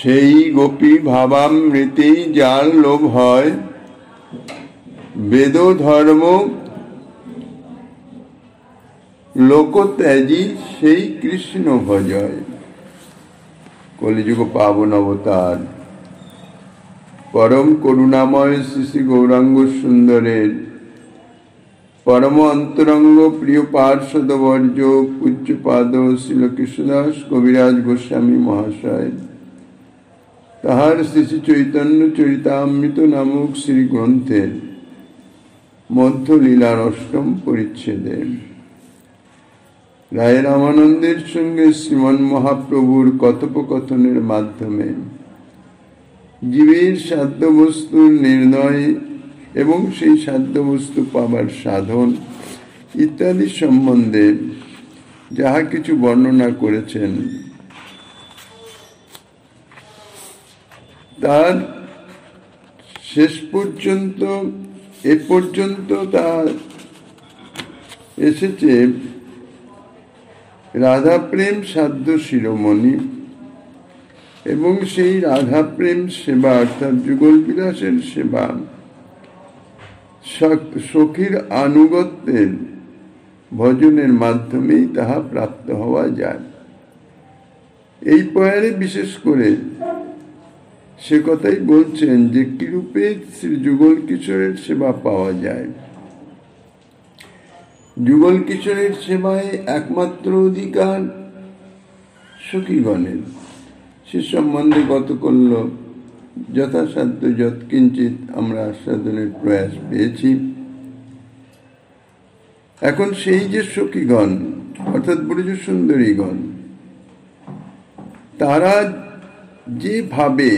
সেই গোপী ভাবামৃতি যার লোভ হয়, বেদ ধর্ম লোকত্যাজি সেই কৃষ্ণ ভজয়। কলিযুগ পাবন অবতার পরম করুণাময় শ্রী শ্রী গৌরাঙ্গ সুন্দরের পরম অন্তরঙ্গ প্রিয় পার্ষদ বর্জ পূজ্যপাদ শ্রীল কৃষ্ণদাস কবিরাজ গোস্বামী মহাশয় তাহার শ্রী শ্রী চৈতন্য চরিতামৃত নামক শ্রী গ্রন্থের মধ্য লীলার অষ্টম পরিচ্ছেদে রায় রামানন্দের সঙ্গে শ্রীমন মহাপ্রভুর কথোপকথনের মাধ্যমে জীবের সাধ্য বস্তুর নির্ণয় এবং সেই সাধ্য বস্তু পাবার সাধন ইত্যাদি সম্বন্ধে যাহা কিছু বর্ণনা করেছেন, তার শেষ পর্যন্ত এ পর্যন্ত তা এসেছে রাধা প্রেম সাধ্য শিরোমণি এবং সেই রাধা প্রেম সেবা অর্থাৎ যুগল বিলাসের সেবা সখীর আনুগত্যের ভজনের মাধ্যমেই তাহা প্রাপ্ত হওয়া যায়। এই পয়ারে বিশেষ করে সে কথাই বলছেন যে কিরূপে শ্রী যুগল কিশোরের সেবা পাওয়া যায়। যুগল কিশোরের সেবায় একমাত্র অধিকার সখীগণের, সে সম্বন্ধে গত করল যথাসাধ্য যৎকিঞ্চিত আমরা আস্বাদনের প্রয়াস পেয়েছি। এখন সেই যে সখীগণ অর্থাৎ ব্রজ সুন্দরীগণ, তারা যেভাবে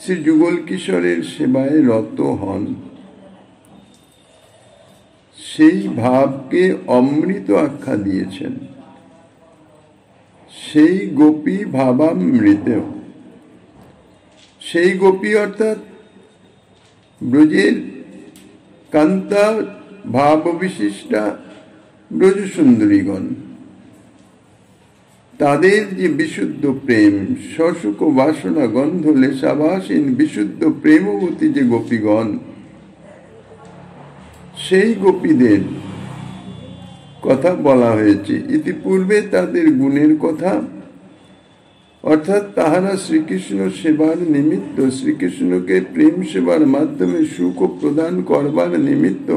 শ্রী যুগল কিশোরের সেবায় রত হন, সেই ভাবকে অমৃত আখ্যা দিয়েছেন। সেই গোপী ভাবামৃত, সেই গোপী অর্থাৎ ব্রজের কান্তা ভাব বিশিষ্টা ব্রজ সুন্দরীগণ, তাদের যে বিশুদ্ধ প্রেম সসুখ বাসনা গন্ধ লেশাবাসীন বিশুদ্ধ প্রেমবতী যে গোপীগণ, সেই গোপীদের কথা বলা হয়েছে। ইতিপূর্বে তাদের গুণের কথা, অর্থাৎ তাহারা শ্রীকৃষ্ণ সেবার নিমিত্ত, শ্রীকৃষ্ণকে প্রেম সেবার মাধ্যমে সুখ প্রদান করবার নিমিত্ত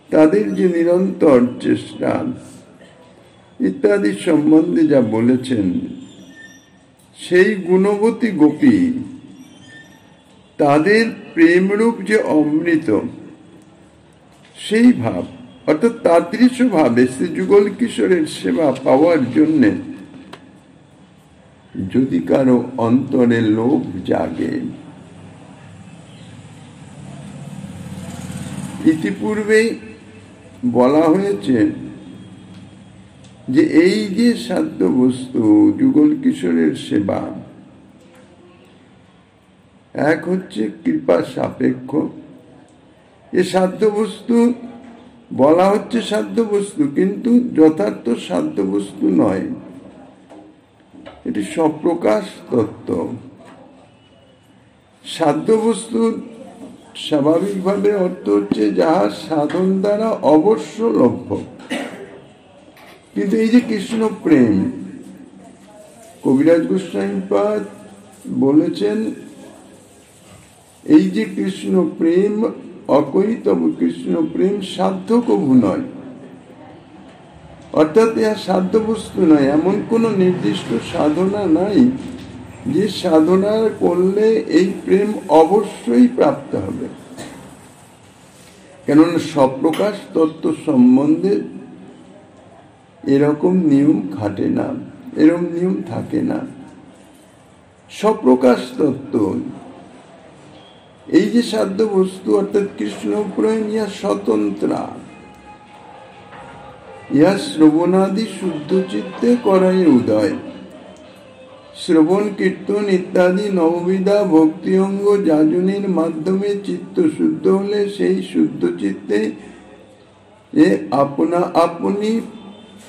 তাদের যে নিরন্তর চেষ্টা ইত্যাদি সম্বন্ধে যা বলেছেন, সেই গুণবতী গোপী তাদের প্রেমরূপ যে অমৃত, সেই ভাব অর্থাৎ তাদৃশ ভাবে শ্রী যুগল কিশোরের সেবা পাওয়ার জন্য যদি কারো অন্তরে লোভ জাগে, ইতিপূর্বেই বলা হয়েছে যে এই যে সাধ্য বস্তু যুগল কিশোরের সেবা, এক হচ্ছে কৃপা সাপেক্ষ। এ সাধ্য বস্তু বলা হচ্ছে সাধ্য বস্তু, কিন্তু যথার্থ সাধ্য বস্তু নয়, এটি স্বপ্রকাশ তত্ত্ব। সাধ্য বস্তুর স্বাভাবিকভাবে অর্থ হচ্ছে যাহা সাধন দ্বারা অবশ্য লভ্য। কিন্তু এই যে কৃষ্ণ প্রেম, কবিরাজ গোস্বামীপাদ বলেছেন এই যে কৃষ্ণ প্রেম অকৈতব কৃষ্ণ প্রেম সাধ্য কভু নয়, অর্থাৎ ইহা সাধ্য বস্তু নয়। এমন কোন নির্দিষ্ট সাধনা নাই যে সাধনা করলে এই প্রেম অবশ্যই প্রাপ্ত হবে, কেননা স্বপ্রকাশ তত্ত্ব সম্বন্ধে এরকম নিয়ম খাটে না, এরকম নিয়ম থাকে না। স্বপ্রকাশ তত্ত্ব, এই যে সাধ্য বস্তু অর্থাৎ কৃষ্ণ প্রেম, ইহা স্বতন্ত্রা, ইহা শ্রবণাদি শুদ্ধ চিত্তে করাই উদয়। শ্রবণ কীর্তন ইত্যাদি নববিধা ভক্তি অঙ্গ যাজনের মাধ্যমে চিত্ত শুদ্ধ হলে সেই শুদ্ধ চিত্তে আপনা আপনি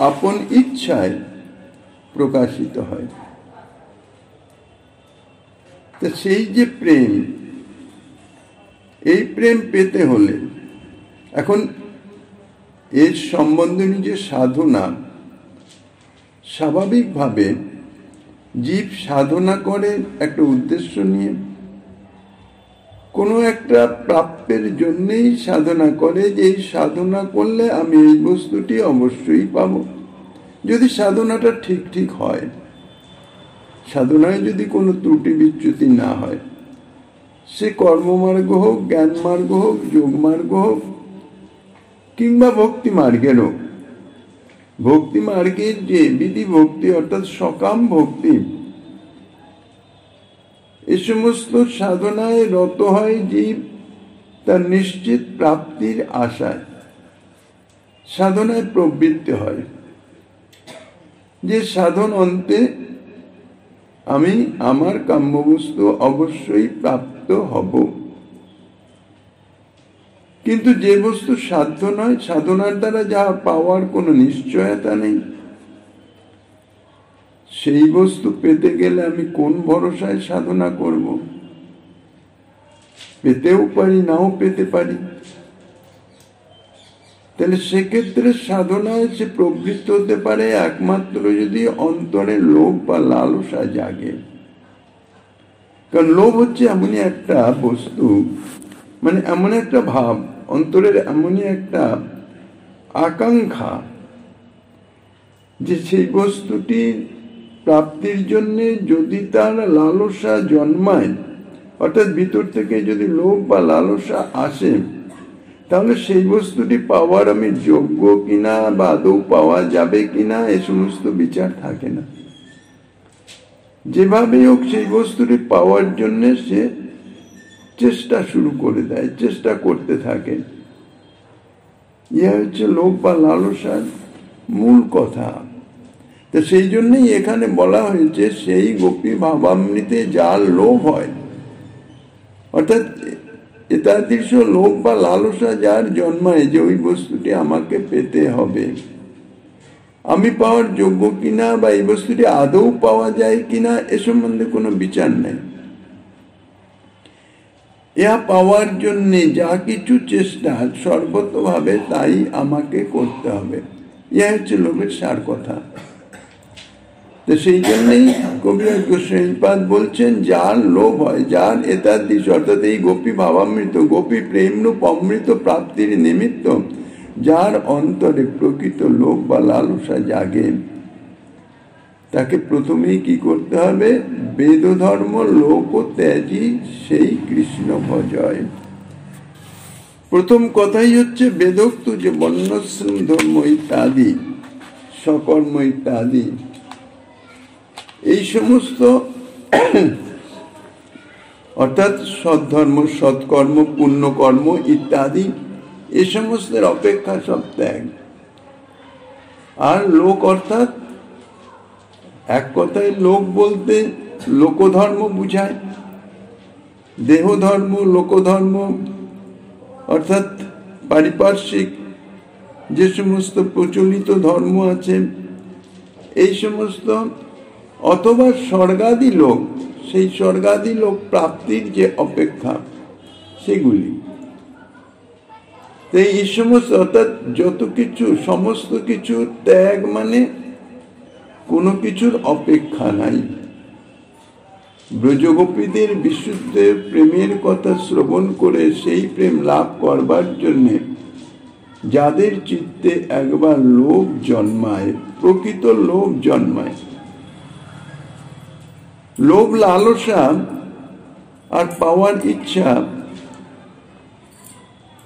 আপন ইচ্ছায় প্রকাশিত হয়। তা সেই যে প্রেম, এই প্রেম পেতে হলে এখন এর সম্বন্ধে যে সাধনা, স্বাভাবিকভাবে জীব সাধনা করে একটা উদ্দেশ্য নিয়ে, কোনো একটা প্রাপ্যের জন্যেই সাধনা করে যে এই সাধনা করলে আমি এই বস্তুটি অবশ্যই পাব। যদি সাধনাটা ঠিক ঠিক হয়, সাধনায় যদি কোনো ত্রুটি বিচ্যুতি না হয়, সে কর্মমার্গ হোক, জ্ঞান মার্গ হোক, যোগ মার্গ হোক, কিংবা ভক্তি মার্গের হোক, ভক্তি মার্গের যে বিধি ভক্তি অর্থাৎ সকাম ভক্তি, এ সমস্ত সাধনায় রত হয় জীব তার নিশ্চিত প্রাপ্তির আশায় সাধনায় প্রবৃত্ত হয়, যে সাধন অন্তে আমি আমার কাম্যবস্তু অবশ্যই প্রাপ্ত হব। কিন্তু যে বস্তু সাধ্য নয়, সাধনার দ্বারা যা পাওয়ার কোনো নিশ্চয়তা নেই, সেই বস্তু পেতে গেলে আমি কোন ভরসায় সাধনা করব? পেতেও পারি, নাও পেতে পারি। তাহলে সেক্ষেত্রে সাধনায় সে প্রবৃত্ত হতে পারে একমাত্র যদি অন্তরে লোভ বা লালসা জাগে। কারণ লোভ হচ্ছে এমনই একটা বস্তু, মানে এমন একটা ভাব, অন্তরের এমনই একটা আকাঙ্ক্ষা, যে সেই বস্তুটি প্রাপ্তির জন্য যদি তার লালসা জন্মায়, অর্থাৎ ভিতর থেকে যদি লোভ বা লালসা আসে, তাহলে সেই বস্তুটি পাওয়ার আমি যোগ্য কিনা বা আদৌ পাওয়া যাবে কিনা এ সমস্ত বিচার থাকে না। যেভাবে হোক সেই বস্তুটি পাওয়ার জন্য সে চেষ্টা শুরু করে দেয়, চেষ্টা করতে থাকে। ইহা হচ্ছে লোভ বা লালসার মূল কথা। তো সেই জন্যই এখানে বলা হয়েছে সেই গোপী ভাবামৃতে যার লোভ হয়, অর্থাৎ এতাদৃশ লোভ বা লালসা যার জন্মায় যে ওই বস্তুটি আমাকে পেতে হবে, আমি পাওয়ার যোগ্য কিনা বা এই বস্তুটি আদৌ পাওয়া যায় কিনা এ সম্বন্ধে কোনো বিচার নেই। ইহা পাওয়ার জন্য যা কিছু চেষ্টা সর্বতভাবে তাই আমাকে করতে হবে, ইহা হচ্ছে লোভের সার কথা। তো সেই জন্যই কবি গোস্বামীপাদ বলছেন যার লোভ হয়, যার এতাদৃশ অর্থাৎ এই গোপী ভাবামৃত, গোপী প্রেমরূপ অমৃত প্রাপ্তির নিমিত্ত যার অন্তরে প্রকৃত লোভ বা লালসা জাগে, তাকে প্রথমেই কি করতে হবে? বেদ ধর্ম লোক ত্যাজি সেই কৃষ্ণ ভজয়। প্রথম কথাই হচ্ছে বেদোক্ত যে বর্ণাশ্রম ধর্ম ইত্যাদি, সকর্ম ইত্যাদি, এই সমস্ত অর্থাৎ সৎধর্ম, সৎকর্ম, পুণ্যকর্ম ইত্যাদি, এ সমস্তের অপেক্ষা সব ত্যাগ। আর লোক অর্থাৎ এক কথায় লোক বলতে লোকধর্ম বুঝায়, দেহধর্ম, লোকধর্ম অর্থাৎ পারিপার্শ্বিক যে সমস্ত প্রচলিত ধর্ম আছে এই সমস্ত, অথবা স্বর্গাদি লোক, সেই স্বর্গাদি লোক প্রাপ্তির যে অপেক্ষা সেগুলি। এই সমস্ত অর্থাৎ যত কিছু, সমস্ত কিছু ত্যাগ মানে কোনো কিছুর অপেক্ষা নাই। ব্রজগোপীদের বিশুদ্ধ প্রেমের কথা শ্রবণ করে সেই প্রেম লাভ করবার জন্যে যাদের চিত্তে একবার লোভ জন্মায়, প্রকৃত লোভ জন্মায়, লোভ লালসা আর পাওয়ার ইচ্ছা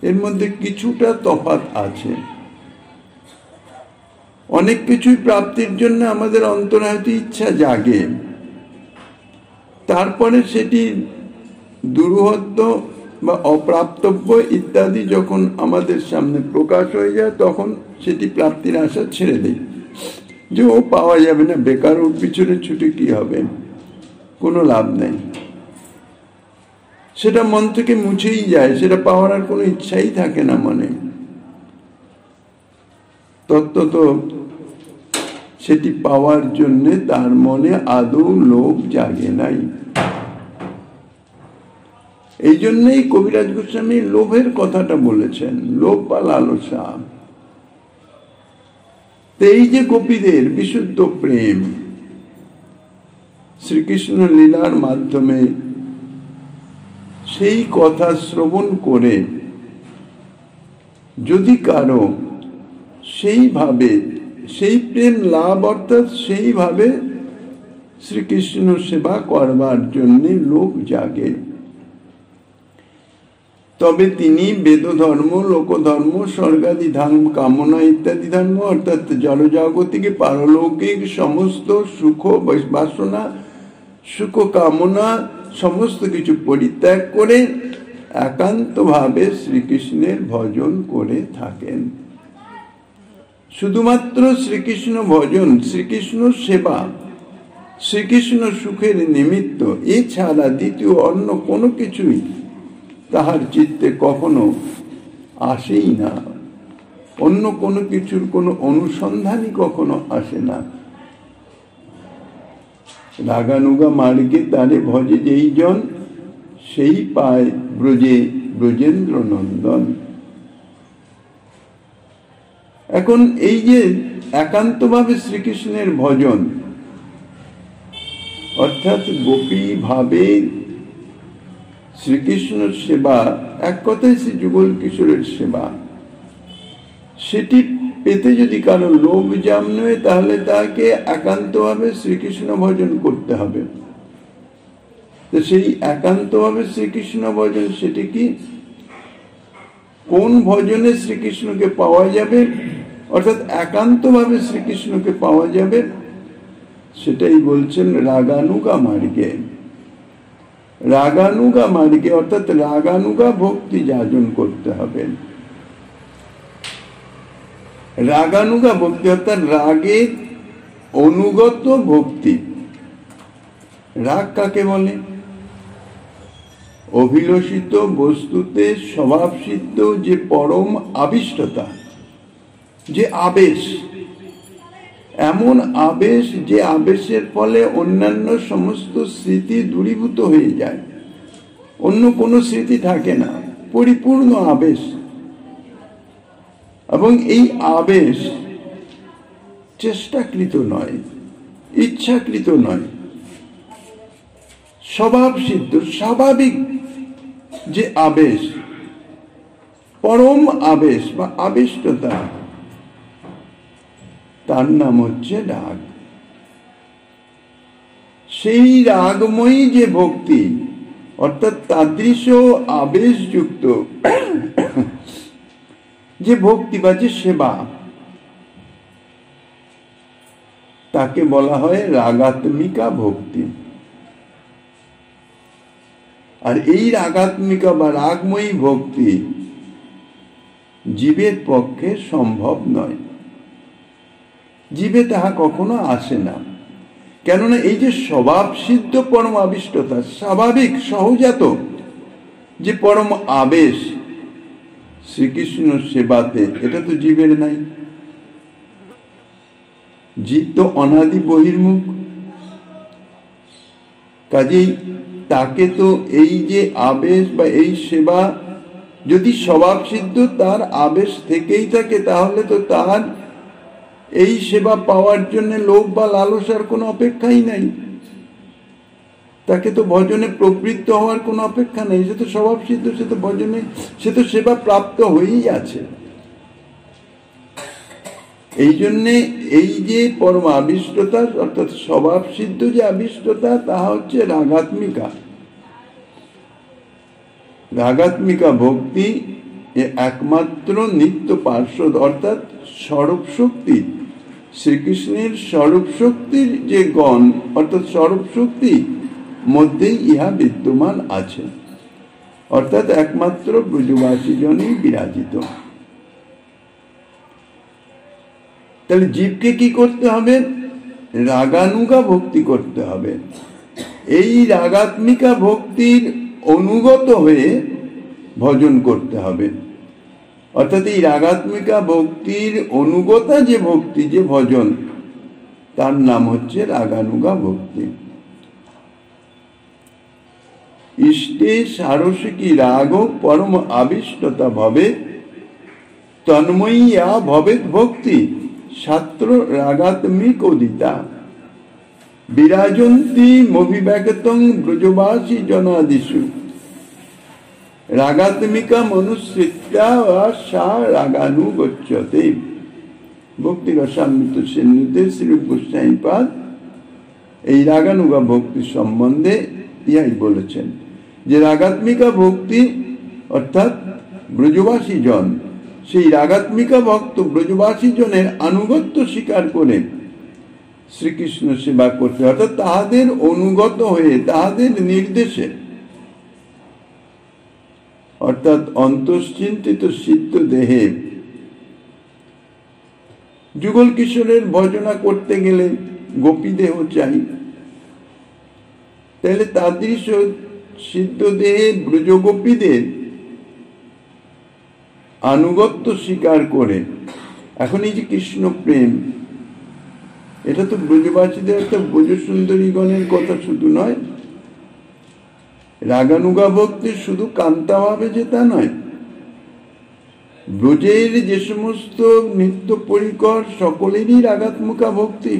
এর মধ্যে কিছুটা তফাৎ আছে। অনেক কিছুই প্রাপ্তির জন্য আমাদের অন্তরে হয়তো ইচ্ছা জাগে, তারপরে সেটি দুরূহত্ব বা অপ্রাপ্তব্য ইত্যাদি যখন আমাদের সামনে প্রকাশ হয়ে যায়, তখন সেটি প্রাপ্তির আশা ছেড়ে দেয়, যে ও পাওয়া যাবে না, বেকার ওর পিছনে ছুটে কি হবে, কোনো লাভ নেই। সেটা মন থেকে মুছেই যায়, সেটা পাওয়ার আর কোনো ইচ্ছাই থাকে না মনে। তত্ত্বত সেটি পাওয়ার জন্য তার মনে আদৌ লোভ জাগে নাই। এই জন্যই কবিরাজ গোস্বামী লোভের কথাটা বলেছেন, লোভ বা লালসা। এই যে গোপীদের বিশুদ্ধ প্রেম শ্রীকৃষ্ণ লীলার মাধ্যমে সেই কথা শ্রবণ করে যদি কারো সেইভাবে সেই প্রেম লাভ, অর্থাৎ সেইভাবে শ্রীকৃষ্ণ সেবা করবার জন্য লোক জাগে, তবে তিনি বেদ ধর্ম, লোকধর্ম, স্বর্গাদি ধর্ম, কামনা ইত্যাদি ধর্ম অর্থাৎ জড়জাগতিক পারলৌকিক সমস্ত সুখ বাসনা, সুখ কামনা সমস্ত কিছু পরিত্যাগ করে একান্তভাবে শ্রীকৃষ্ণের ভজন করে থাকেন। শুধুমাত্র শ্রীকৃষ্ণ ভজন, শ্রীকৃষ্ণ সেবা, শ্রীকৃষ্ণ সুখের নিমিত্ত, এছাড়া দ্বিতীয় অন্য কোনো কিছুই তাহার চিত্তে কখনো আসেই না। অন্য কোনো কিছুর কোনো অনুসন্ধানই কখনো আসে না। রাগানুগা মার্গে তারে ভজে যেই জন, সেই পায় ব্রজে ব্রজেন্দ্র নন্দন। এখন এই যে একান্তভাবে শ্রীকৃষ্ণের ভজন, অর্থাৎ গোপী ভাবে শ্রীকৃষ্ণ সেবা, এক কথায় শ্রী যুগল কিশোরের সেবা, সেটি পেতে যদি কারো লোভ জন্মে তাহলে তাকে একান্তভাবে শ্রীকৃষ্ণ ভজন করতে হবে। তো সেই একান্তভাবে শ্রীকৃষ্ণ ভজন সেটি কি? কোন ভজনে শ্রীকৃষ্ণকে পাওয়া যাবে, অর্থাৎ একান্তভাবে শ্রীকৃষ্ণকে পাওয়া যাবে, সেটাই বলছেন রাগানুগা মার্গে। রাগানুগা মার্গে অর্থাৎ রাগানুগা ভক্তি যাজন করতে হবে। রাগানুগা ভক্তি অর্থাৎ রাগের অনুগত ভক্তি। রাগ কাকে বলে? অভিলষিত বস্তুতে স্বভাবসিদ্ধ যে পরম আবিষ্টতা, যে আবেশ, এমন আবেশ যে আবেশের ফলে অন্যান্য সমস্ত স্মৃতি দূরীভূত হয়ে যায়, অন্য কোনো স্মৃতি থাকে না, পরিপূর্ণ আবেশ। এবং এই আবেশ চেষ্টাকৃত নয়, ইচ্ছাকৃত নয়, স্বভাব সিদ্ধ স্বাভাবিক যে আবেশ, পরম আবেশ বা আবিষ্টতা, তার নাম হচ্ছে রাগ। সেই রাগময়ী যে ভক্তি, অর্থাৎ তাদৃশ আবেশযুক্ত যে ভক্তি বা যে সেবা, তাকে বলা হয় রাগাত্মিকা ভক্তি। আর এই রাগাত্মিকা বা রাগময়ী ভক্তি জীবের পক্ষে সম্ভব নয়, জীবে তাহা কখনো আসে না। কেননা এই যে স্বভাব সিদ্ধ পরম আবিষ্টতা, স্বাভাবিক সহজাত যে পরম আবেশ শ্রীকৃষ্ণ সেবাতে, এটা তো জীবের নাই। জীব তো অনাদি বহির্মুখ, কাজেই তাকে তো এই যে আবেশ বা এই সেবা যদি স্বভাব সিদ্ধ তার আবেশ থেকেই থাকে, তাহলে তো তার এই সেবা পাওয়ার জন্য লোভ বা লালসার কোনো অপেক্ষাই নাই। তাকে তো ভজনে প্রবৃত্ত হওয়ার কোনো অপেক্ষা নেই, সে তো স্বভাব সিদ্ধ, সে তো ভজনে, সে তো সেবা প্রাপ্ত হয়েই আছে। এই জন্যে এই যে পরম আবিষ্টতা অর্থাৎ স্বভাব সিদ্ধ যে আবিষ্টতা, তাহা হচ্ছে রাগাত্মিকা। রাগাত্মিকা ভক্তি একমাত্র নিত্য পার্শ্বদ অর্থাৎ স্বরূপ শক্তি, শ্রীকৃষ্ণের স্বরূপ শক্তির যে গণ অর্থাৎ স্বরূপ শক্তি মধ্যেই ইহা বিদ্যমান আছে, অর্থাৎ একমাত্র ব্রজবাসী জনই বিরাজিত। তাহলে জীবকে কি করতে হবে? রাগানুগা ভক্তি করতে হবে। এই রাগাত্মিকা ভক্তির অনুগত হয়ে ভজন করতে হবে, অর্থাৎ এই রাগাত্মিকা ভক্তির অনুগতা যে ভক্তি, যে ভজন, তার নাম হচ্ছে রাগানুগা ভক্তি। ইষ্টে সারসিকী রাগ পরম আবিষ্টতা ভবে তন্ময়ীয়া ভবেত ভক্তি ছাত্র রাগাত্মিক উদিতা বিরাজন্তি মভিব্যাগতং ব্রজবাসী জনাদিষু রাগাত্মিকা মনুষ্যিতা সা রাগানুগচ্যতে। ভক্তি রসামৃত সেন্নুতে শ্রীরূপ গোস্বামীপাদ এই রাগানুগা ভক্তি সম্বন্ধে ইহাই বলেছেন যে রাগাত্মিকা ভক্তি অর্থাৎ ব্রজবাসী জন, সেই রাগাত্মিকা ভক্ত ব্রজবাসী জনের আনুগত্য স্বীকার করে শ্রীকৃষ্ণ সেবা করতে, অর্থাৎ তাহাদের অনুগত হয়ে তাহাদের নির্দেশে, অর্থাৎ অন্তশ্চিন্তিত সিদ্ধ দেহে যুগল কিশোরের ভজনা করতে গেলে গোপী দেহ চাই, তাহলে তাদের সিদ্ধ দেহে ব্রজগোপীদের আনুগত্য স্বীকার করে, এখন এই যে কৃষ্ণ প্রেম, এটা তো ব্রজবাসীদের একটা ব্রজ সুন্দরীগণের কথা শুধু নয়, রাগানুগা ভক্তি শুধু কান্তা ভাবে যে তা নয়, ব্রজের যে সমস্ত নিত্য পরিকর সকলেরই রাগাত্মিকা ভক্তি।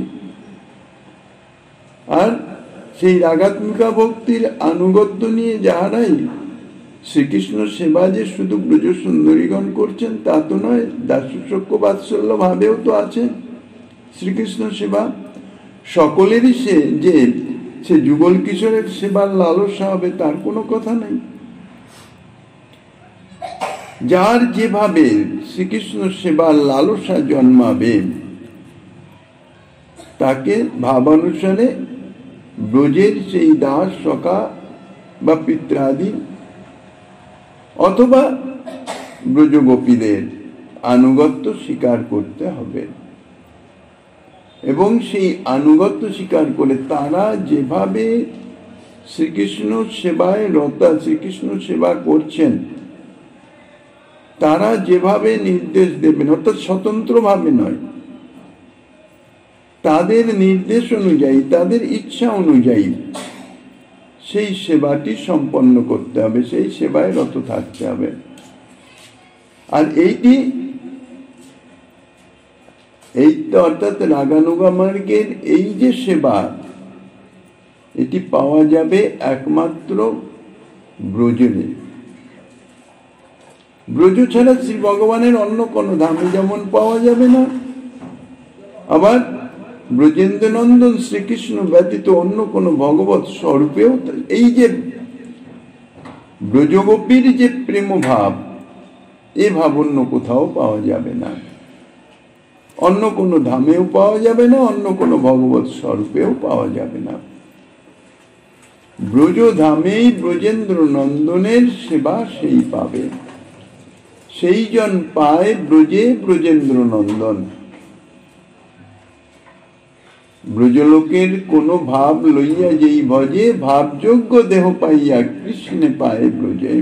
আর সেই রাগাত্মিকা ভক্তির আনুগত্য নিয়ে যাহারাই শ্রীকৃষ্ণ সেবা যে শুধু ব্রজ সুন্দরীগণ করছেন তা তো নয়, দাসসখ্য বাৎসল্য ভাবেও তো আছে শ্রীকৃষ্ণ সেবা। সকলেরই যে সে যুগল কিশোরের সেবার লালসা হবে তার কোনো কথা নেই। যার যেভাবে শ্রীকৃষ্ণ সেবার লালসা জন্মাবে তাকে ভাবানুসারে ব্রজের সেই দাস সখা বা পিত্রাদি অথবা ব্রজগোপীদের আনুগত্য স্বীকার করতে হবে, এবং সেই আনুগত্য স্বীকার করে তারা যেভাবে শ্রীকৃষ্ণ সেবায় রতা, শ্রীকৃষ্ণ সেবা করছেন, তারা যেভাবে নির্দেশ দেবেন, অর্থাৎ স্বতন্ত্রভাবে নয়, তাদের নির্দেশ অনুযায়ী, তাদের ইচ্ছা অনুযায়ী সেই সেবাটি সম্পন্ন করতে হবে, সেই সেবায় রত থাকতে হবে। আর এইটা অর্থাৎ রাগানুগা মার্গের এই যে সেবা, এটি পাওয়া যাবে একমাত্র ব্রজে। ব্রজ ছাড়া শ্রী ভগবানের অন্য কোনো ধামে যেমন পাওয়া যাবে না, আবার ব্রজেন্দ্র নন্দন শ্রীকৃষ্ণ ব্যতীত অন্য কোনো ভগবত স্বরূপেও এই যে ব্রজগোপীর যে প্রেম ভাব, এ ভাব অন্য কোথাও পাওয়া যাবে না, অন্য কোনো ধামেও পাওয়া যাবে না, অন্য কোনো ভগবত স্বরূপেও পাওয়া যাবে না। ব্রজ ধামেই ব্রজেন্দ্র নন্দনের সেবা সেই পাবে, সেই জন পায় ব্রজে ব্রজেন্দ্র নন্দন। ব্রজলোকের কোন ভাব লইয়া যেই ভজে, ভাবযোগ্য দেহ পাইয়া কৃষ্ণে পায় ব্রজে।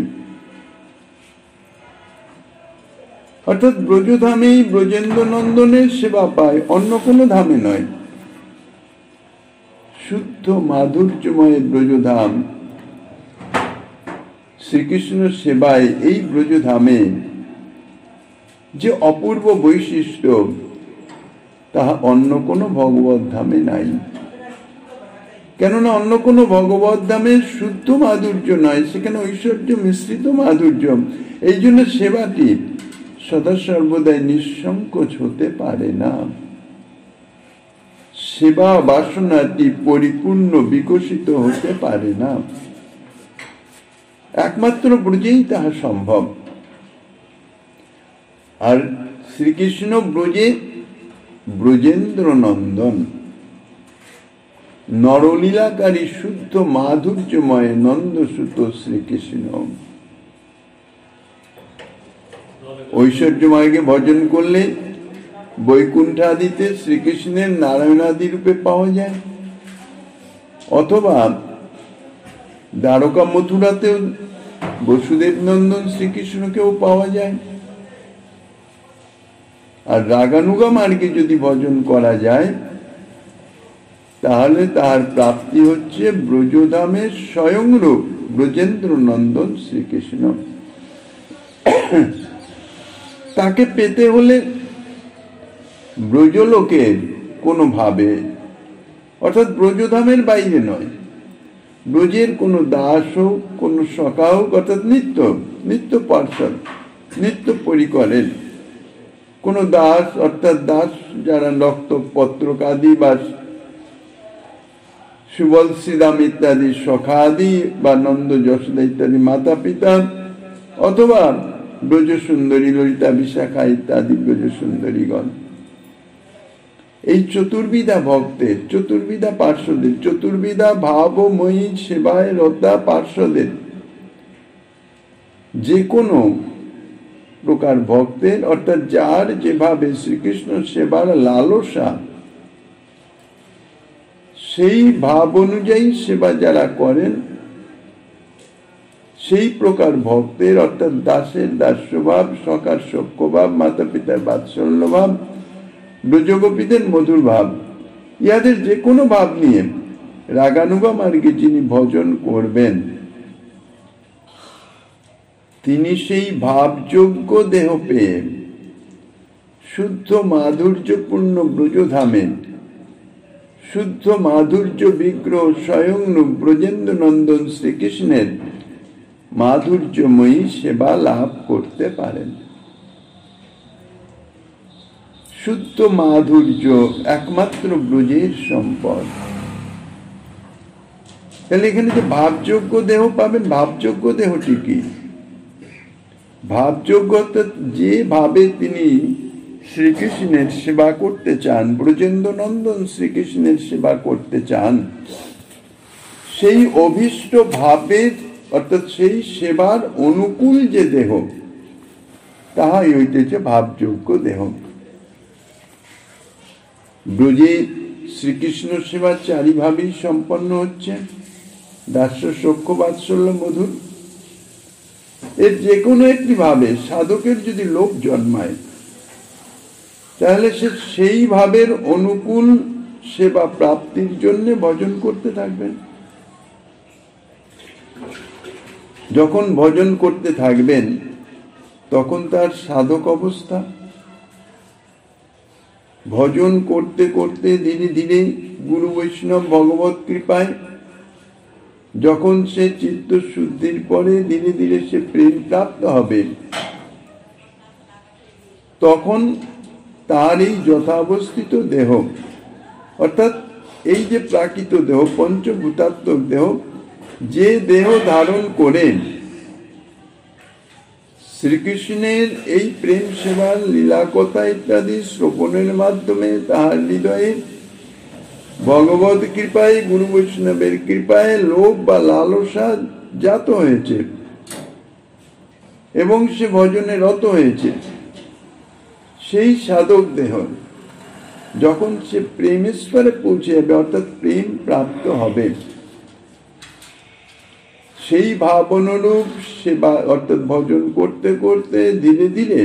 অর্থাৎ ব্রজধামেই ব্রজেন্দ্র নন্দনের সেবা পায়, অন্য কোনো ধামে নয়। শুদ্ধ মাধুর্যময় ব্রজধাম, শ্রীকৃষ্ণ সেবায় এই ব্রজধামে যে অপূর্ব বৈশিষ্ট্য, তাহা অন্য কোনো ভগবত ধামে নাই। কেননা অন্য কোনো ভগবত ধামে শুদ্ধ মাধুর্য নয়, সেখানে ঐশ্বর্য মিশ্রিত মাধুর্য। এই জন্য সেবাটি সদা সর্বদাই নিঃসংকোচ হতে পারে না, সেবা বাসনাটি পরিপূর্ণ বিকশিত হতে পারে না, একমাত্র ব্রজেই তাহা সম্ভব। আর শ্রীকৃষ্ণ ব্রজে ব্রজেন্দ্র নন্দন, নরলীলাকারী শুদ্ধ মাধুর্যময় নন্দসুত শ্রীকৃষ্ণ। ঐশ্বর্যময়কে ভজন করলে বৈকুণ্ঠাদিতে শ্রীকৃষ্ণের নারায়ণাদি রূপে পাওয়া যায়, অথবা দ্বারকা মথুরাতেও বসুদেব নন্দন শ্রীকৃষ্ণকেও পাওয়া যায়। আর রাগানুগা মার্গে যদি ভজন করা যায়, তাহলে তার প্রাপ্তি হচ্ছে ব্রজধামের স্বয়ংরূপ ব্রজেন্দ্র নন্দন শ্রীকৃষ্ণ। তাকে পেতে হলে ব্রজলোকের কোনো ভাবে, অর্থাৎ ব্রজধামের বাইরে নয়, ব্রজের কোনো দাস হোক, কোনো সখা হোক, অর্থাৎ নিত্য পার্ষদ, নিত্য পরিকরের কোনো দাস, অর্থাৎ দাস যারা নক্তপত্রকাদি বা সুবল শ্রীরাম ইত্যাদি সখা আদি বা নন্দ যশোদা ইত্যাদি মাতা পিতা, অথবা ব্রজ সুন্দরী ললিতা বিশাখা ইত্যাদি ব্রজ সুন্দরীগণ, এই চতুর্বিধা ভক্তের, চতুর্বিধা পার্শ্বদের, চতুর্বিধা ভাবময়ী সেবায় রতা পার্শ্বদের যে কোনো প্রকার ভক্তের, অর্থাৎ যার যেভাবে শ্রীকৃষ্ণ সেবার লালসা, সেই ভাব অনুযায়ী সেবা যারা করেন, সেই প্রকার ভক্তের, অর্থাৎ দাসের দাস্যভাব, সখার সখ্যভাব, মাতা পিতার বাৎসল্য ভাব, ব্রজগোপীদের মধুর ভাব, ইহাদের যে কোনো ভাব নিয়ে রাগানুগা মার্গে যিনি ভজন করবেন, তিনি সেই ভাবযোগ্য দেহ পেয়ে শুদ্ধ মাধুর্যপূর্ণ ব্রজধামে শুদ্ধ মাধুর্য বিগ্রহ স্বয়ং ব্রজেন্দ্র নন্দন শ্রীকৃষ্ণের মাধুর্যময়ী সেবা লাভ করতে পারেন। শুদ্ধ মাধুর্য একমাত্র ব্রজের সম্পদ। তাহলে এখানে যে ভাবযোগ্য দেহ পাবেন, ভাবযোগ্য দেহটি কি? ভাবযোগ্য যেভাবে তিনি শ্রীকৃষ্ণের সেবা করতে চান, ব্রজেন্দ্র নন্দন শ্রীকৃষ্ণের সেবা করতে চান, সেই অভীষ্ট ভাবের, অর্থাৎ সেই সেবার অনুকূল যে দেহ, তাহাই হইতেছে ভাবযোগ্য দেহ। ব্রজে শ্রীকৃষ্ণ সেবা চারিভাবেই সম্পন্ন হচ্ছে, দাস্য সখ্য বাৎসল্য মধুর। এর যে কোনো একটি ভাবে সাধকের যদি লোভ জন্মায়, তাহলে সে সেই ভাবের অনুকূল সেবা প্রাপ্তির জন্য ভজন করতে থাকবেন। যখন ভজন করতে থাকবেন, তখন তার সাধক অবস্থা, ভজন করতে করতে ধীরে ধীরে গুরু বৈষ্ণব ভগবত কৃপায় যখন সে চিত্ত শুদ্ধির পরে ধীরে ধীরে সে প্রেম প্রাপ্ত হবে, তখন তার এই যথাবস্থিত দেহ, অর্থাৎ এই যে প্রাকৃত দেহ, পঞ্চভূতাত্মক দেহ, যে দেহ ধারণ করে শ্রীকৃষ্ণের এই প্রেম সেবার লীলা কথা ইত্যাদি শ্রবণের মাধ্যমে তাহার হৃদয়ে ভগবত কৃপায়, গুরু বৈষ্ণবের কৃপায় লোভ বা লালসা জাত হয়েছে এবং সে ভজনে রত হয়েছে, সেই সাধক দেহ যখন সে প্রেমেশ্বরে পৌঁছে যাবে, অর্থাৎ প্রেম প্রাপ্ত হবে, সেই ভাব অনুরূপ সেবা, অর্থাৎ ভজন করতে করতে ধীরে ধীরে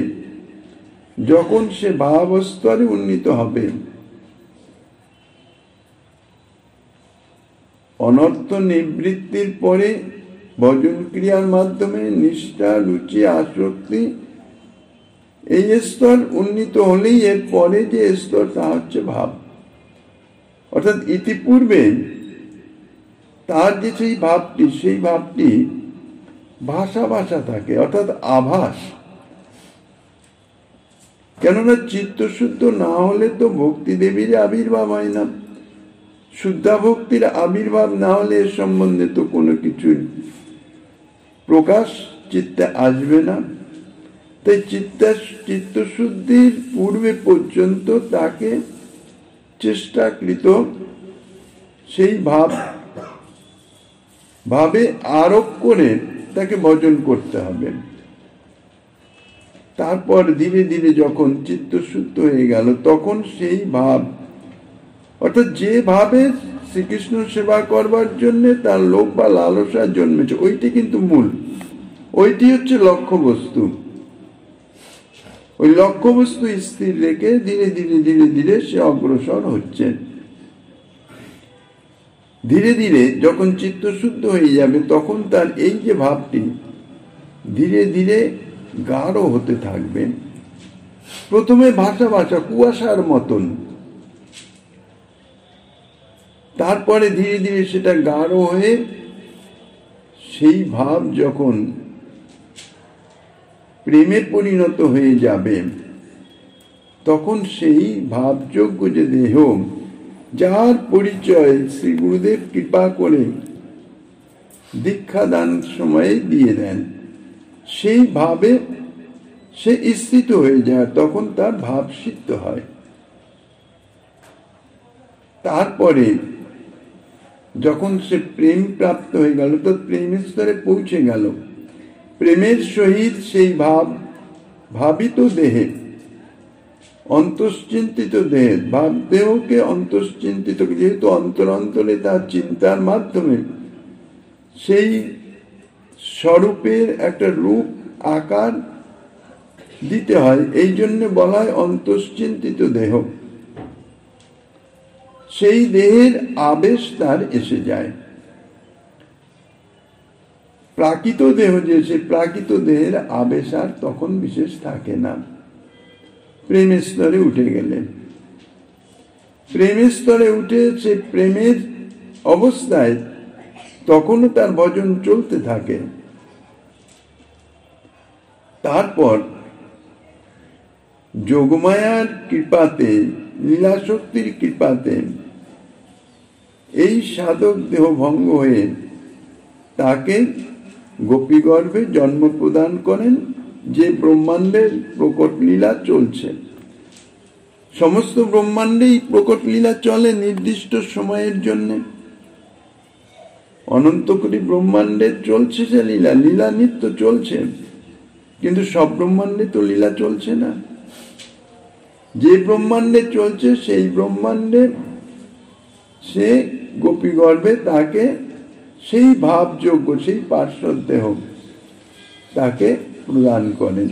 যখন সে ভাব স্তরে উন্নীত হবে, অনর্থ নিবৃত্তির পরে ভজন ক্রিয়ার মাধ্যমে নিষ্ঠা, রুচি, আসক্তি, এই স্তর উন্নীত হলেই এর পরে যে স্তর তা হচ্ছে ভাব। অর্থাৎ ইতিপূর্বে তার যে সেই ভাবটি ভাষা ভাষা থাকে, অর্থাৎ আভাস। কেননা চিত্তশুদ্ধ না হলে তো ভক্তি দেবীর আবির্ভাব হয় না, শুদ্ধা ভক্তির আবির্ভাব না হলে এর সম্বন্ধে তো কোনো কিছু প্রকাশ চিত্তে আসবে না। তাই চিত্তশুদ্ধির পূর্বে পর্যন্ত তাকে চেষ্টাকৃত সেই ভাবে আরোপ করে তাকে ভজন করতে হবে। তারপর ধীরে ধীরে যখন চিত্তশুদ্ধ হয়ে গেল, তখন সেই ভাব, অর্থাৎ যে ভাবে শ্রীকৃষ্ণ সেবা করবার জন্য তার লোভ বা লালসা জন্মেছে, ওইটি কিন্তু মূল, ওইটি হচ্ছে লক্ষ্য বস্তু। ওই লক্ষ্য বস্তু স্থির রেখে ধীরে ধীরে ধীরে ধীরে সে অগ্রসর হচ্ছে। ধীরে ধীরে যখন চিত্তশুদ্ধ হয়ে যাবে তখন তার এই যে ভাবটি ধীরে ধীরে গাঢ় হতে থাকবে। প্রথমে ভাষা ভাষা কুয়াশার মতন, তারপরে ধীরে ধীরে সেটা গাঢ় হয়ে সেই ভাব যখন প্রেমে পরিণত হয়ে যাবে তখন সেই ভাবযোগ্য যে দেহ, যার পরিচয় শ্রী গুরুদেব কৃপা করে দীক্ষাদান সময়ে দিয়ে দেন, সেই ভাবে সে স্থিত হয়ে যায়, তখন তার ভাব সিদ্ধ হয়। তারপরে যখন সে প্রেম প্রাপ্ত হয়ে গেল, তো প্রেমের স্তরে পৌঁছে গেল, প্রেমের সহিত সেই ভাবিত দেহে, অন্তশ্চিন্তিত দেহে, ভাবদেহকে অন্তশ্চিন্তিত, যেহেতু অন্তরে তার চিন্তার মাধ্যমে সেই স্বরূপের একটা রূপ আকার দিতে হয়, এই জন্য বলা হয় অন্তশ্চিন্তিত দেহ। সেই দেহের আবেশ তার এসে যায়। প্রাকৃত দেহ যে, সে প্রাকৃত দেহের আবেশ আর তখন বিশেষ থাকে না। প্রেমের স্তরে উঠে গেলেন, প্রেমের স্তরে উঠে সে প্রেমের অবস্থায় তখনও তার ভজন চলতে থাকে। তারপর যোগমায়ার কৃপাতে, লীলাশক্তির কৃপাতে এই সাধক দেহ ভঙ্গ হয়ে তাকে গোপীগর্ভে জন্ম প্রদান করেন, যে ব্রহ্মাণ্ডের প্রকট লীলা চলছে। সমস্ত ব্রহ্মাণ্ডেই প্রকট লীলা চলে নির্দিষ্ট সময়ের জন্য। অনন্ত কোটি ব্রহ্মাণ্ডে চলছে যে লীলা, লীলা নিত্য চলছে, কিন্তু সব ব্রহ্মাণ্ডে তো লীলা চলছে না। যে ব্রহ্মাণ্ডে চলছে সেই ব্রহ্মাণ্ডে সে গোপীগর্ভে তাকে সেই ভাবযোগ্য, সেই পার্শ্বদ দেহ তাকে প্রদান করেন।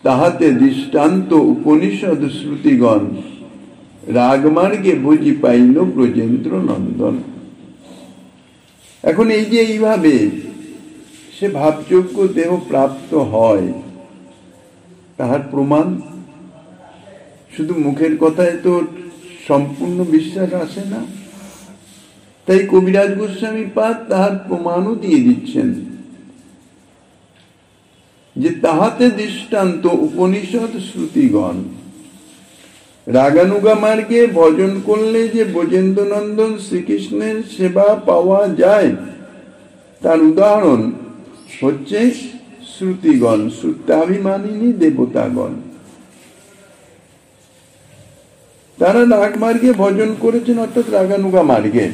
তাহাতে দৃষ্টান্ত উপনিষদ শ্রুতিগণ রাগমার্গে বুঝি পাইল ব্রজেন্দ্র নন্দন। এখন এই যে এইভাবে সে ভাবযোগ্য দেহ প্রাপ্ত হয়, তাহার প্রমাণ শুধু মুখের কথায় তো সম্পূর্ণ বিশ্বাস আসে না। তাই কবিরাজ গোস্বামী পাদ তাহার প্রমাণও দিয়ে দিচ্ছেন যে তাহাতে দৃষ্টান্ত উপনিষদ শ্রুতিগণ রাগানুগা মার্গে ভজন করলে যে ব্রজেন্দ্র নন্দন শ্রীকৃষ্ণের সেবা পাওয়া যায়, তার উদাহরণ হচ্ছে শ্রুতিগণ, শ্রুতাভিমানিনী দেবতাগণ। তারা রাগ মার্গে ভজন করেছেন, অর্থাৎ রাগানুগা মার্গে।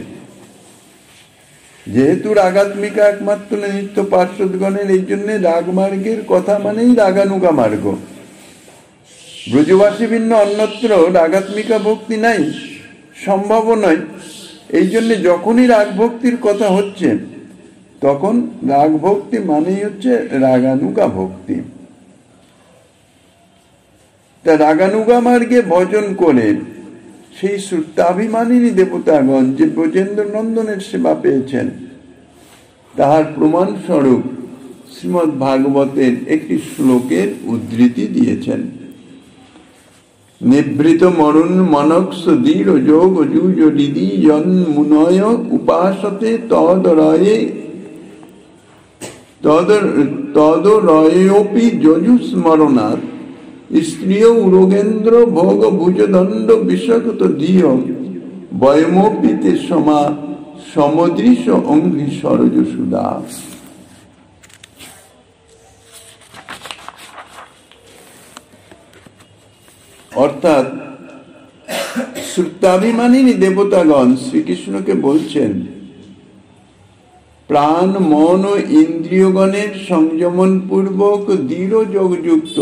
যেহেতু রাগাত্মিকা একমাত্র নিত্য পার্শ্বদগণের, এই জন্য রাগ মার্গের কথা মানেই রাগানুগা মার্গ। ব্রজবাসী ভিন্ন অন্যত্র রাগাত্মিকা ভক্তি নাই, সম্ভব নয়। এই জন্য যখনই রাগ ভক্তির কথা হচ্ছে তখন রাগ ভক্তি মানেই হচ্ছে রাগানুগা ভক্তি। তা রাগানুগা মার্গে ভজন করে সেই শ্রুতাভিমানিনী দেবতাগণ যে ব্রজেন্দ্র নন্দনের সেবা পেয়েছেন, তাহার প্রমাণ স্বরূপ শ্রীমদ্ ভাগবতের একটি শ্লোকের উদ্ধৃতি দিয়েছেন। নিভৃত মরুণ মনক্স দৃঢ় যোগ যুজ হৃদি জন্মুনয় উপাসতে তদরয়োপি যজু স্মরণাৎ স্ত্রিয় উরোগেন্দ্র ভোগ ভুজদণ্ড বিষকত ধিয় বয়মোপিতে সমদৃশ অঙ্ঘ্রি সরজ সুদা। অর্থাৎ শ্রুতাভিমানিনী দেবতাগণ শ্রীকৃষ্ণকে বলছেন, প্রাণ মন ও ইন্দ্রিয়গণের সংযমন পূর্বক দৃঢ় যোগযুক্ত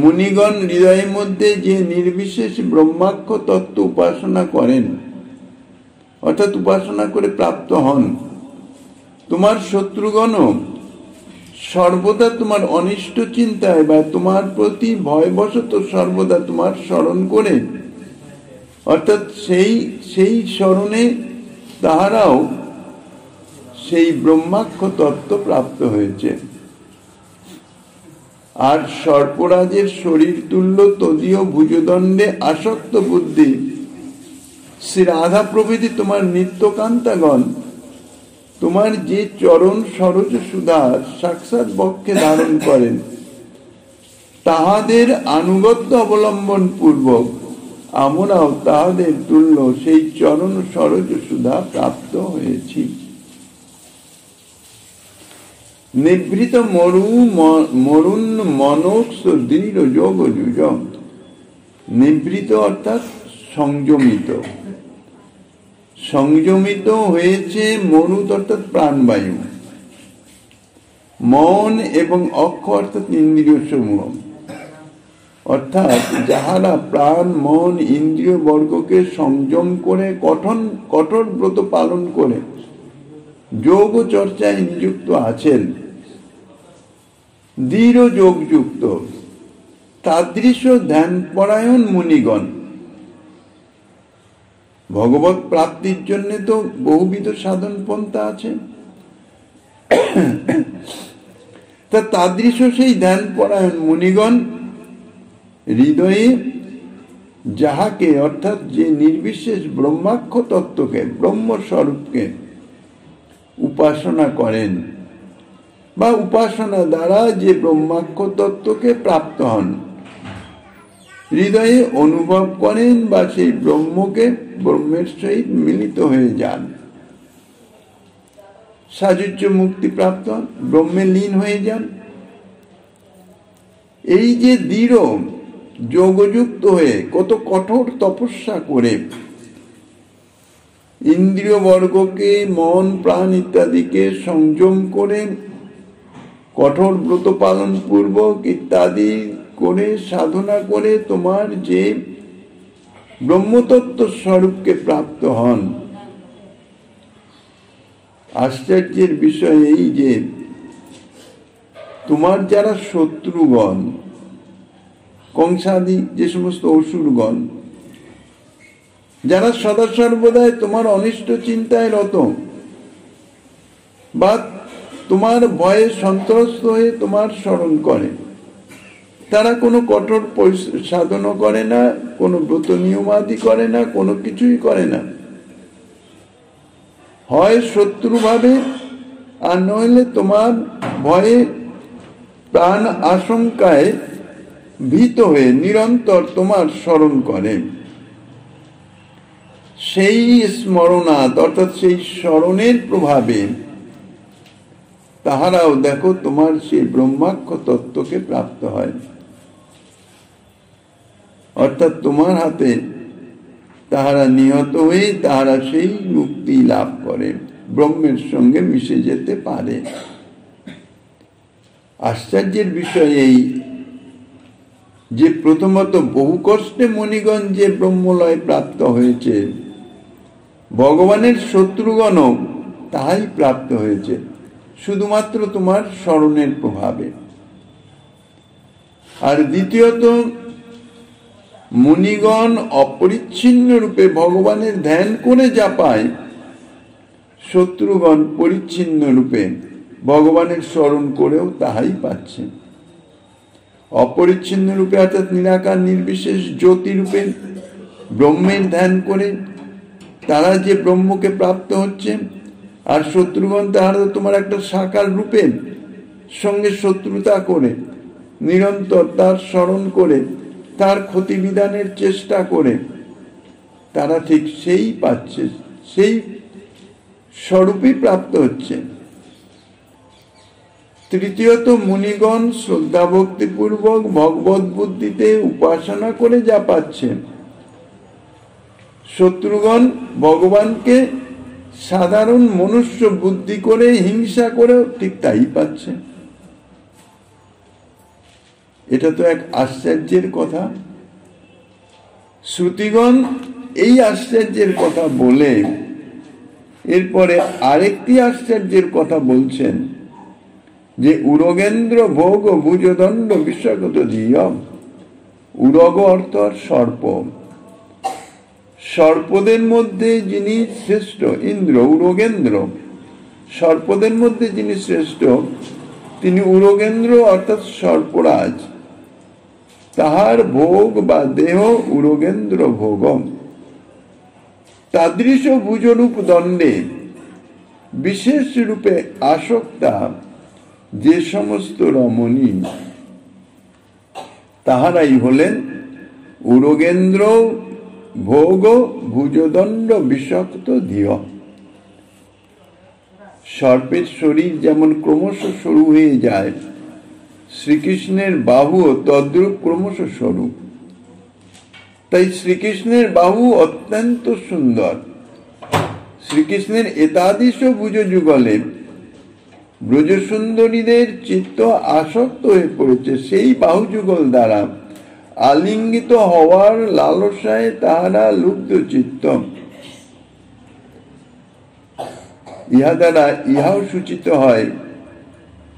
মুনিগণ হৃদয়ের মধ্যে যে নির্বিশেষ ব্রহ্মাক্ষ তত্ত্ব উপাসনা করেন, অর্থাৎ উপাসনা করে প্রাপ্ত হন, তোমার শত্রুগণও সর্বদা তোমার অনিষ্ট চিন্তায় বা তোমার প্রতি ভয়বশত সর্বদা তোমার স্মরণ করে, অর্থাৎ সেই স্মরণে তাহারাও সেই ব্রহ্মাক্ষ তত্ত্ব প্রাপ্ত হয়েছে। আর সর্পরাজের শরীর তুল্য তদীয় ভুজদণ্ডে আসক্ত বুদ্ধি শ্রী রাধা প্রভৃতি তোমার নিত্যকান্তাগণ তোমার যে চরণ সরোজ সুধা সাক্ষাৎ বক্ষে ধারণ করেন, তাহাদের আনুগত্য অবলম্বন পূর্বক আমরাও তাহাদের তুল্য সেই চরণ সরোজ সুধা প্রাপ্ত হয়েছি। নিভৃত মরুণ মনোক্ষ দৃঢ় যোগ যুজম। নিভৃত অর্থাৎ সংযমিত, সংযমিত হয়েছে মরুত অর্থাৎ প্রাণবায়ু, মন এবং অক্ষ অর্থাৎ ইন্দ্রিয় সমূহ। অর্থাৎ যাহারা প্রাণ মন ইন্দ্রিয় বর্গকে সংযম করে কঠোর ব্রত পালন করে যোগ চর্চায় নিযুক্ত আছেন, দৃঢ় যোগযুক্ত তাদৃশ ধ্যান পরায়ণ মুনিগণ। ভগবত প্রাপ্তির জন্য তো বহুবিধ সাধন পন্থা আছে, তা তাদৃশ সেই ধ্যান পরায়ণ মুনিগণ হৃদয়ে যাহাকে অর্থাৎ যে নির্বিশেষ ব্রহ্মাক্ষ তত্ত্বকে ব্রহ্মস্বরূপকে উপাসনা করেন বা উপাসনা দ্বারা যে ব্রহ্মাক্ষ তত্ত্বকে প্রাপ্ত হন, হৃদয়ে অনুভব করেন বা সেই ব্রহ্মের সহিত মিলিত হয়ে যান, সাযুজ্য মুক্তি প্রাপ্ত হন, ব্রহ্মে লীন হয়ে যান। এই যে দৃঢ় যোগযুক্ত হয়ে কত কঠোর তপস্যা করে ইন্দ্রিয় বর্গকে মন প্রাণ ইত্যাদিকে সংযম করে কঠোর ব্রত পালন পূর্বক ইত্যাদি করে সাধনা করে তোমার যে ব্রহ্মতত্ত্ব স্বরূপকে প্রাপ্ত হন। আশ্চর্যের বিষয় এই যে তোমার যারা শত্রুগণ, কংসাদি যে সমস্ত অসুরগণ, যারা সদা সর্বদাই তোমার অনিষ্ট চিন্তায় রত বা তোমার ভয়ে সন্ত্রস্ত হয়ে তোমার স্মরণ করে, তারা কোনো কঠোর সাধনা করে না, কোনো ব্রত নিয়মাদি করে না, কোনো কিছুই করে না। হয় শত্রু ভাবে আর নইলে তোমার ভয়ে প্রাণ আশঙ্কায় ভীত হয়ে নিরন্তর তোমার স্মরণ করে। সেই স্মরণাৎ অর্থাৎ সেই স্মরণের প্রভাবে তাহারাও দেখো তোমার সেই ব্রহ্মাক্ষ তত্ত্বকে প্রাপ্ত হয়। অর্থাৎ তোমার হাতে তাহারা নিহত হয়ে তাহারা সেই মুক্তি লাভ করে, ব্রহ্মের সঙ্গে মিশে যেতে পারে। আশ্চর্যের বিষয় এই যে প্রথমত বহু কষ্টে মণিগণ যে ব্রহ্মলয় প্রাপ্ত হয়েছে, ভগবানের শত্রুগণও তাহাই প্রাপ্ত হয়েছে শুধুমাত্র তোমার স্মরণের প্রভাবে। আর দ্বিতীয়ত মুনিগণ অপরিচ্ছিন্ন রূপে ভগবানের ধ্যান করে যা পায়, শত্রুগণ পরিচ্ছিন্ন রূপে ভগবানের স্মরণ করেও তাহাই পাচ্ছে। অপরিচ্ছিন্ন রূপে অর্থাৎ নিরাকার নির্বিশেষ জ্যোতি রূপে ব্রহ্মের ধ্যান করে তারা যে ব্রহ্মকে প্রাপ্ত হচ্ছে, আর শত্রুগণ তাহারা তোমার একটা সাকার রূপের সঙ্গে শত্রুতা করে নিরন্তর তার স্মরণ করে তার ক্ষতি বিধানের চেষ্টা করে তারা ঠিক সেই পাচ্ছে, সেই স্বরূপই প্রাপ্ত হচ্ছে। তৃতীয়ত মুনিগণ শ্রদ্ধা ভক্তিপূর্বক ভগবত বুদ্ধিতে উপাসনা করে যা পাচ্ছে, শত্রুগণ ভগবানকে সাধারণ মনুষ্য বুদ্ধি করে হিংসা করেও ঠিক তাই পাচ্ছে। এটা তো এক আশ্চর্যের কথা। শ্রুতিগণ এই আশ্চর্যের কথা বলে এরপরে আরেকটি আশ্চর্যের কথা বলছেন যে উরগেন্দ্র ভোগ ভুজদণ্ড বিশ্বগত জিয়ম। উরগ অর্থ সর্প, সর্পদের মধ্যে যিনি শ্রেষ্ঠ ইন্দ্র উরগেন্দ্র, সর্পদের মধ্যে যিনি শ্রেষ্ঠ তিনি উরগেন্দ্র অর্থাৎ সর্পরাজ। তাহার ভোগ বা দেহ উরগেন্দ্র ভোগম। তাদৃশ ভুজরূপ দণ্ডে বিশেষ রূপে আসক্তা যে সমস্ত রমণী, তাহারাই হলেন উরগেন্দ্র ভোগ ভুজদণ্ড বিষাক্ত ধিয়। সর্পের শরীর যেমন ক্রমশ সরু হয়ে যায়, শ্রীকৃষ্ণের বাহু তদ্রূপ ক্রমশ সরু। তাই শ্রীকৃষ্ণের বাহু অত্যন্ত সুন্দর। শ্রীকৃষ্ণের এতাদৃশ ভুজ যুগলে ব্রজসুন্দরীদের চিত্ত আসক্ত হয়ে পড়েছে। সেই বাহু যুগল দ্বারা আলিঙ্গিত হওয়ার লালসায় তাহারা লুব্ধ চিত্ত। ইহা দ্বারা ইহাও সূচিত হয়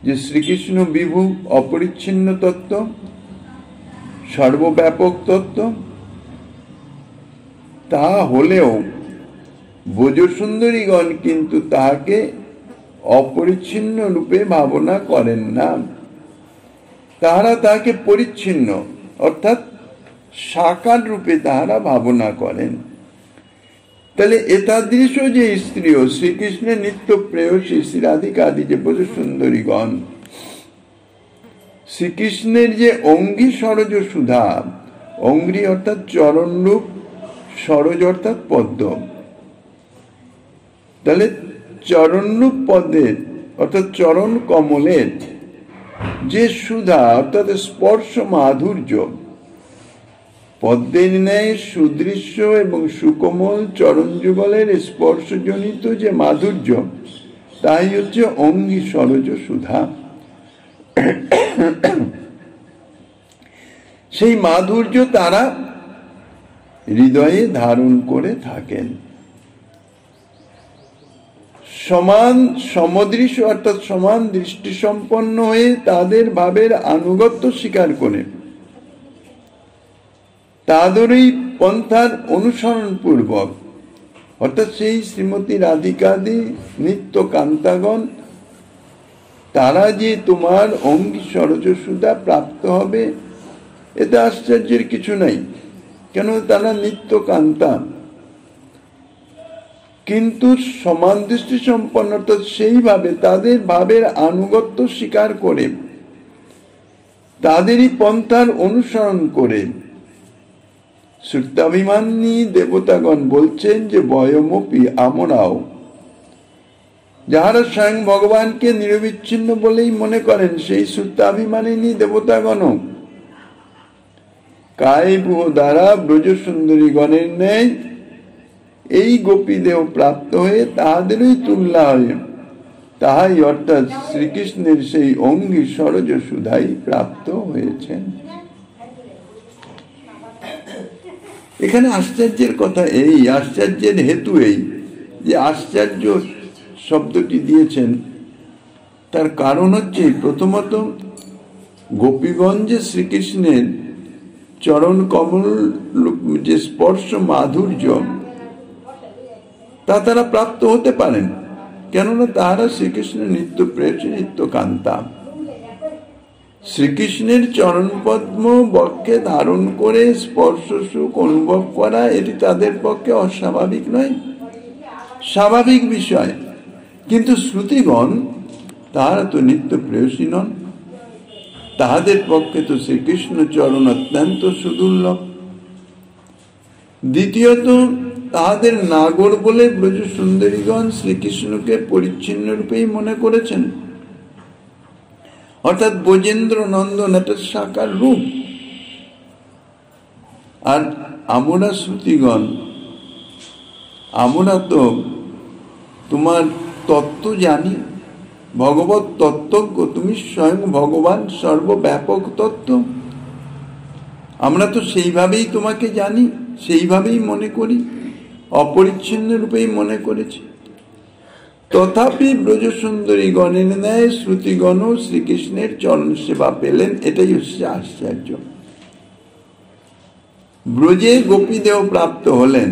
যে শ্রীকৃষ্ণ বিভু অপরিচ্ছিন্ন তত্ত্ব, সর্বব্যাপক তত্ত্ব। তাহা হলেও ব্রজসুন্দরীগণ কিন্তু তাহাকে অপরিচ্ছিন্ন রূপে ভাবনা করেন না। তাহারা তাহাকে পরিচ্ছিন্ন অর্থাৎ সাকার রূপে তাহারা ভাবনা করেন। তাহলে এতাদৃশ যে স্ত্রী ও শ্রীকৃষ্ণের নিত্য প্রেয়সী শ্রী রাধিকাদি যে ব্রজসুন্দরীগণ, শ্রীকৃষ্ণের যে অঙ্গি সরজ সুধা, অঙ্গি অর্থাৎ চরণ রূপ, সরজ অর্থাৎ পদ্ম। তাহলে চরণরূপ পদ্মের অর্থাৎ চরণ কমলের যে সুধা অর্থাৎ স্পর্শ মাধুর্য, পদ্মের ন্যায় সুদৃশ্য এবং সুকোমল চরণ যুগলের স্পর্শজনিত যে মাধুর্য, তাই হচ্ছে অঙ্গি সরজ সুধা। সেই মাধুর্য তারা হৃদয়ে ধারণ করে থাকেন। সমান সমদৃশ্য অর্থাৎ সমান দৃষ্টি সম্পন্ন হয়ে তাদের ভাবের আনুগত্য স্বীকার করে তাদেরই পন্থার অনুসরণ পূর্বক অর্থাৎ সেই শ্রীমতী রাধিকাদি নিত্য কান্তাগণ তারা যে তোমার অঙ্গি সরজ সুধা প্রাপ্ত হবে, এতে আশ্চর্যের কিছু নাই। কেন? তারা নিত্য কান্তা, কিন্তু সমান দৃষ্টি সম্পন্ন অর্থাৎ সেইভাবে তাদের ভাবের আনুগত্য স্বীকার করে তাদেরই পন্থার অনুসরণ করে শ্রুতাভিমানী দেবতাগণ বলছেন যে বয়মপি আমরাও, যাহারা স্বয়ং ভগবানকে নিরবিচ্ছিন্ন বলেই মনে করেন, সেই শ্রুতাভিমানী দেবতাগণ কায় বুহ দ্বারা ব্রজসুন্দরী গণের ন্যায় এই গোপীদেহ প্রাপ্ত হয়ে তাহাদেরই তুল্য হয়, তাহাই অর্থাৎ শ্রীকৃষ্ণের সেই অঙ্গি সরজ সুধাই প্রাপ্ত হয়েছেন। এখানে আশ্চর্যের কথা এই, আশ্চর্যের হেতু এই যে আশ্চর্য শব্দটি দিয়েছেন, তার কারণ হচ্ছে প্রথমত গোপীগঞ্জে শ্রীকৃষ্ণের চরণ কমল যে স্পর্শ মাধুর্য তা তারা প্রাপ্ত হতে পারেন, কেননা তাহারা শ্রীকৃষ্ণের নিত্য প্রেয়সী নিত্য কান্তা। শ্রীকৃষ্ণের চরণ পদ্ম বক্ষে ধারণ করে স্পর্শ সুখ অনুভব করা এটি তাদের পক্ষে অস্বাভাবিক নয়, স্বাভাবিক বিষয়। কিন্তু শ্রুতিগণ তাহারা তো নিত্য প্রেয়সী নন, তাহাদের পক্ষে তো শ্রীকৃষ্ণ চরণ অত্যন্ত সুদুর্লভ। দ্বিতীয়ত তাহাদের নাগর বলে ব্রজ সুন্দরীগণ শ্রীকৃষ্ণকে পরিচ্ছিন্ন রূপেই মনে করেছেন, অর্থাৎ ব্রজেন্দ্র নন্দন একটা সাকার রূপ। আর আমরা শ্রুতিগণ আমরা তো তোমার তত্ত্ব জানি, ভগবত তত্ত্বজ্ঞ, তুমি স্বয়ং ভগবান সর্বব্যাপক তত্ত্ব। আমরা তো সেইভাবেই তোমাকে জানি, সেইভাবেই মনে করি, অপরিচ্ছিন্ন রূপেই মনে করেছি। তথাপি ব্রজসুন্দরী গণের ন্যায় শ্রুতিগণ শ্রীকৃষ্ণের চরণ সেবা পেলেন, এটাই হচ্ছে আশ্চর্য। ব্রজে গোপীদেহ প্রাপ্ত হলেন,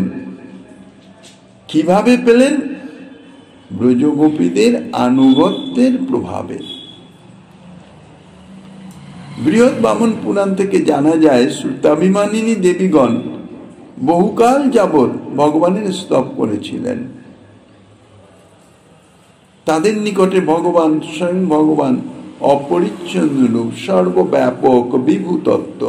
কিভাবে পেলেন? ব্রজগোপীদের আনুগত্যের প্রভাবে। বৃহৎ বামন পুরাণ থেকে জানা যায় শ্রুতাভিমানিনী দেবীগণ বহুকাল যাবৎ ভগবানের স্তব করেছিলেন। তাদের নিকটে ভগবান স্বয়ং ভগবান অপরিচ্ছন্ন রূপ, সর্বব্যাপক, বিভূতত্ত্ব।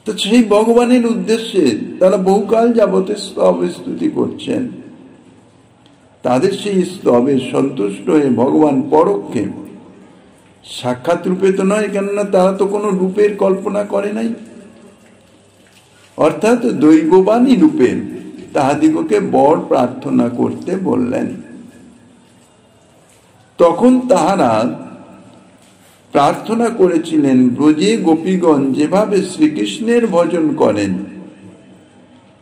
তো সেই ভগবানের উদ্দেশ্যে তারা বহুকাল যাবৎ স্তব স্তুতি করছেন। তাদের সেই স্তবে সন্তুষ্ট হয়ে ভগবান পরোক্ষে, সাক্ষাৎ রূপে তো নয়, কেননা তারা তো কোনো রূপের কল্পনা করে নাই, অর্থাৎ দৈববাণী রূপে তাহাদিগকে বর প্রার্থনা করতে বললেন। তখন তাহারা প্রার্থনা করেছিলেন ব্রজে গোপীগণ যেভাবে শ্রীকৃষ্ণের ভজন করেন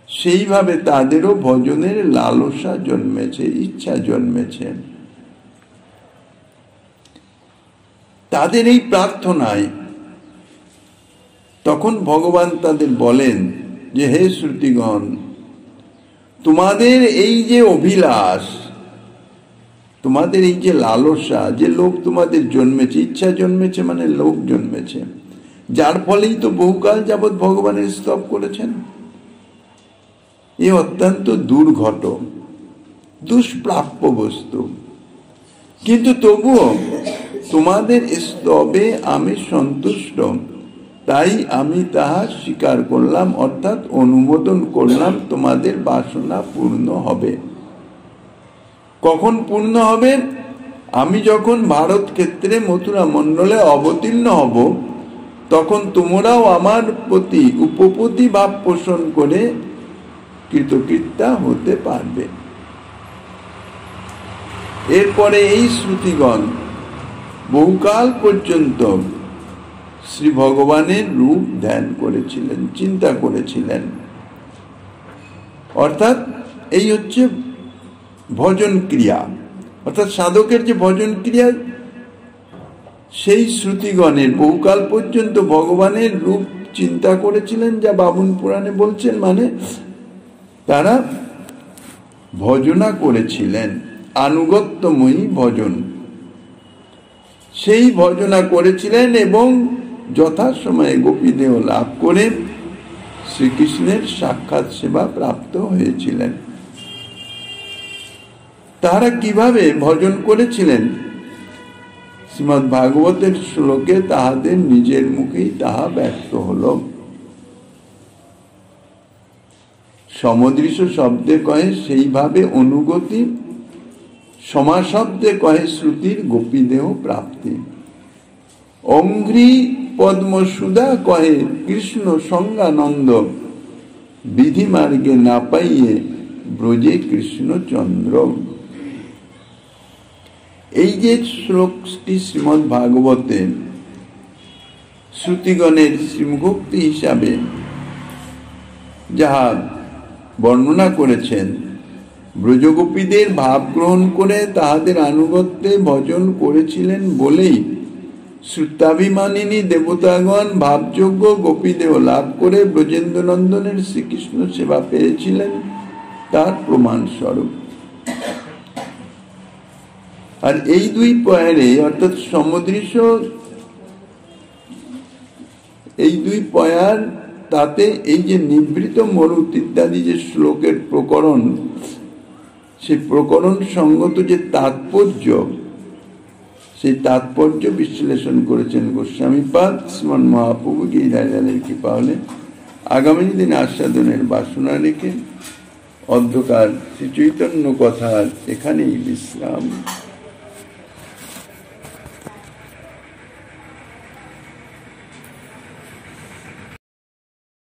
সেইভাবে তাদেরও ভজনের লালসা জন্মেছে, ইচ্ছা জন্মেছে। তাদের এই প্রার্থনায় তখন ভগবান তাদের বলেন যে হে শ্রুতিগণ, তোমাদের এই যে অভিলাষ, তোমাদের এই যে লালসা, যে লোক তোমাদের জন্মেছে, ইচ্ছা জন্মেছে মানে লোক জন্মেছে, যার ফলেই তো বহুকাল যাবৎ ভগবানের স্তব করেছেন। এ অত্যন্ত দুর্ঘট, দুষ্প্রাপ্য বস্তু। কিন্তু তবুও তোমাদের স্তবে আমি সন্তুষ্ট, তাই আমি তাহা স্বীকার করলাম, অর্থাৎ অনুমোদন করলাম। তোমাদের বাসনা পূর্ণ হবে। কখন পূর্ণ হবে? আমি যখন ভারত ক্ষেত্রে মথুরা মণ্ডলে অবতীর্ণ হব, তখন তোমরাও আমার প্রতি উপপত্তি ভাব পোষণ করে কৃতকৃত্যা হতে পারবে। এরপরে এই শ্রুতিগণ বহুকাল পর্যন্ত শ্রী ভগবানের রূপ ধ্যান করেছিলেন, চিন্তা করেছিলেন। অর্থাৎ এই হচ্ছে ভজন ক্রিয়া, অর্থাৎ সাধকের যে ভজন ক্রিয়া, সেই শ্রুতিগণের বহুকাল পর্যন্ত ভগবানের রূপ চিন্তা করেছিলেন, যা বামন পুরাণে বলছেন, মানে তারা ভজনা করেছিলেন, আনুগত্যময়ী ভজন। সেই ভজনা করেছিলেন এবং যথাসময়ে গোপীদেহ লাভ করে শ্রীকৃষ্ণের সাক্ষাৎ সেবা প্রাপ্ত হয়েছিলেন। তারা কিভাবে ভজন করেছিলেন? শ্রীমদ্ ভাগবতের শ্লোকে তাহাদের নিজের মুখেই তাহা ব্যক্ত হল। সমদৃশ শব্দে কহে সেইভাবে অনুগতি, সমাশব্দে কহে শ্রুতির গোপীদেহ প্রাপ্তি। অঙ্ঘ্রি পদ্মসুধা কহে কৃষ্ণ সঙ্গানন্দ, বিধি মার্গে না পাইয়ে ব্রজে কৃষ্ণচন্দ্র। এই যে শ্লোকটি শ্রীমদ্ ভাগবতে শ্রুতিগণের শ্রীমুখোক্তি হিসাবে যাহা বর্ণনা করেছেন, ব্রজগোপীদের ভাব গ্রহণ করে তাহাদের আনুগত্যে ভজন করেছিলেন বলেই শ্রুতাভিমানিনী দেবতাগণ ভাবযোগ্য গোপীদেহ লাভ করে ব্রজেন্দ্র নন্দনের শ্রীকৃষ্ণ সেবা পেয়েছিলেন, তার প্রমাণ স্বরূপ। আর এই দুই পয়ারে, অর্থাৎ সমদৃশ, এই দুই পয়ার, তাতে এই যে নিবৃত মরুত ইত্যাদি যে শ্লোকের প্রকরণ, সেই প্রকরণ সঙ্গত যে তাৎপর্য, সেই তাৎপর্য বিশ্লেষণ করেছেন গোস্বামীপাদ। শ্রীমন মহাপ্রভু গিরিধারীর কৃপা হলে আগামী দিনে আস্বাদনের বাসনা রেখে অধ্যকার শ্রী চৈতন্য কথার এখানেই বিশ্রাম।